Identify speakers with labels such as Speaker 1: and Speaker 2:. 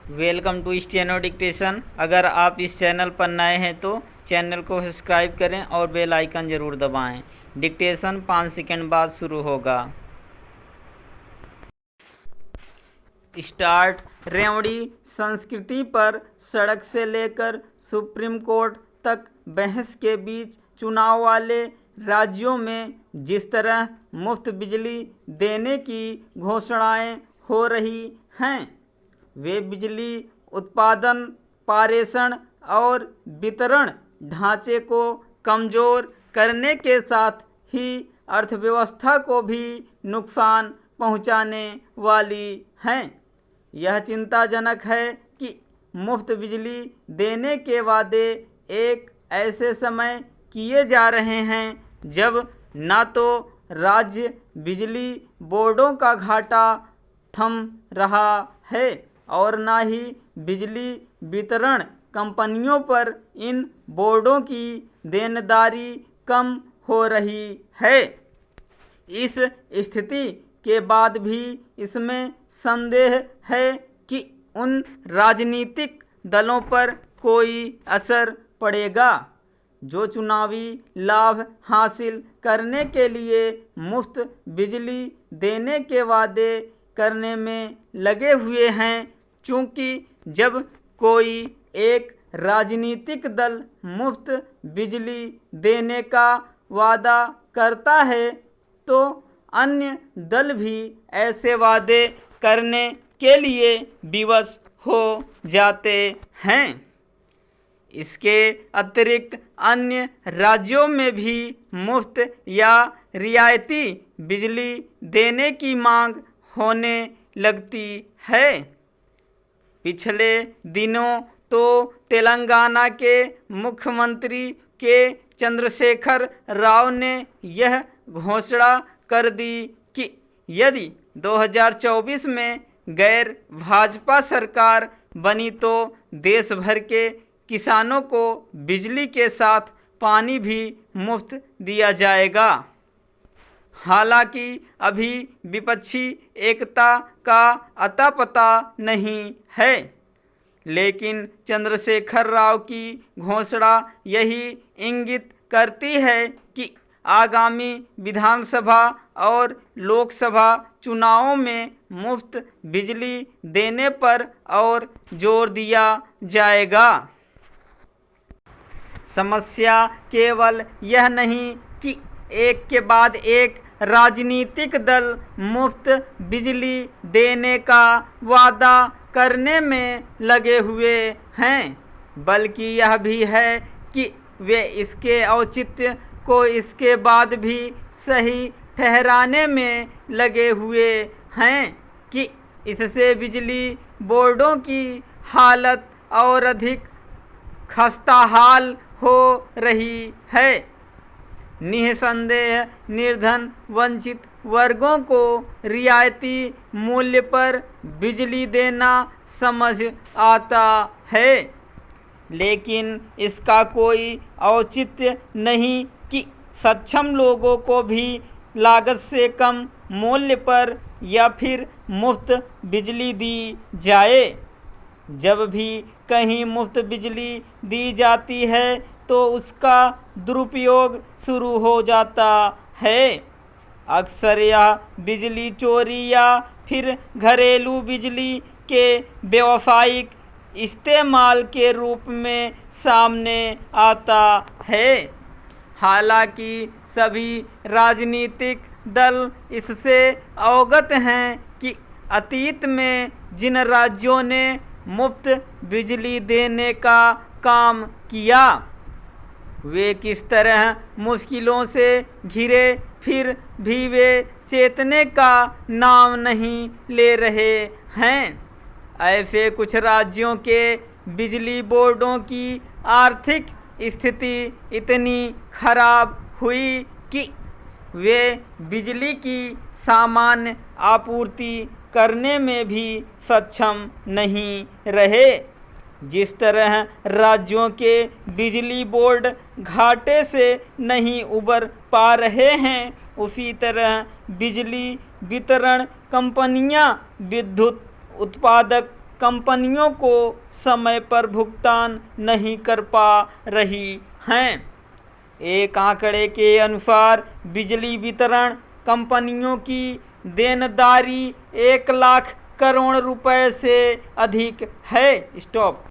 Speaker 1: Welcome to steno dictation. अगर आप इस चैनल पर नए हैं तो चैनल को सब्सक्राइब करें और बेल आइकन ज़रूर दबाएं। डिक्टेशन 5 सेकंड बाद शुरू होगा। स्टार्ट। रेवड़ी संस्कृति पर सड़क से लेकर सुप्रीम कोर्ट तक बहस के बीच चुनाव वाले राज्यों में जिस तरह मुफ्त बिजली देने की घोषणाएं हो रही हैं, वे बिजली उत्पादन, पारेषण और वितरण ढांचे को कमज़ोर करने के साथ ही अर्थव्यवस्था को भी नुकसान पहुंचाने वाली हैं। यह चिंताजनक है कि मुफ्त बिजली देने के वादे एक ऐसे समय किए जा रहे हैं जब न तो राज्य बिजली बोर्डों का घाटा थम रहा है और न ही बिजली वितरण कंपनियों पर इन बोर्डों की देनदारी कम हो रही है। इस स्थिति के बाद भी इसमें संदेह है कि उन राजनीतिक दलों पर कोई असर पड़ेगा जो चुनावी लाभ हासिल करने के लिए मुफ्त बिजली देने के वादे करने में लगे हुए हैं। चूँकि जब कोई एक राजनीतिक दल मुफ्त बिजली देने का वादा करता है तो अन्य दल भी ऐसे वादे करने के लिए विवश हो जाते हैं। इसके अतिरिक्त अन्य राज्यों में भी मुफ्त या रियायती बिजली देने की मांग होने लगती है। पिछले दिनों तो तेलंगाना के मुख्यमंत्री के चंद्रशेखर राव ने यह घोषणा कर दी कि यदि 2024 में गैर भाजपा सरकार बनी तो देश भर के किसानों को बिजली के साथ पानी भी मुफ्त दिया जाएगा। हालांकि अभी विपक्षी एकता का अता पता नहीं है, लेकिन चंद्रशेखर राव की घोषणा यही इंगित करती है कि आगामी विधानसभा और लोकसभा चुनावों में मुफ्त बिजली देने पर और जोर दिया जाएगा। समस्या केवल यह नहीं कि एक के बाद एक राजनीतिक दल मुफ्त बिजली देने का वादा करने में लगे हुए हैं, बल्कि यह भी है कि वे इसके औचित्य को इसके बाद भी सही ठहराने में लगे हुए हैं कि इससे बिजली बोर्डों की हालत और अधिक खस्ताहाल हो रही है। निःसंदेह निर्धन वंचित वर्गों को रियायती मूल्य पर बिजली देना समझ आता है, लेकिन इसका कोई औचित्य नहीं कि सक्षम लोगों को भी लागत से कम मूल्य पर या फिर मुफ्त बिजली दी जाए। जब भी कहीं मुफ्त बिजली दी जाती है तो उसका दुरुपयोग शुरू हो जाता है। अक्सर यह बिजली चोरी या फिर घरेलू बिजली के व्यावसायिक इस्तेमाल के रूप में सामने आता है। हालांकि सभी राजनीतिक दल इससे अवगत हैं कि अतीत में जिन राज्यों ने मुफ्त बिजली देने का काम किया वे किस तरह मुश्किलों से घिरे, फिर भी वे चेतने का नाम नहीं ले रहे हैं। ऐसे कुछ राज्यों के बिजली बोर्डों की आर्थिक स्थिति इतनी खराब हुई कि वे बिजली की सामान्य आपूर्ति करने में भी सक्षम नहीं रहे। जिस तरह राज्यों के बिजली बोर्ड घाटे से नहीं उबर पा रहे हैं, उसी तरह बिजली वितरण कंपनियां विद्युत उत्पादक कंपनियों को समय पर भुगतान नहीं कर पा रही हैं। एक आंकड़े के अनुसार बिजली वितरण कंपनियों की देनदारी 1 लाख करोड़ रुपए से अधिक है। स्टॉप।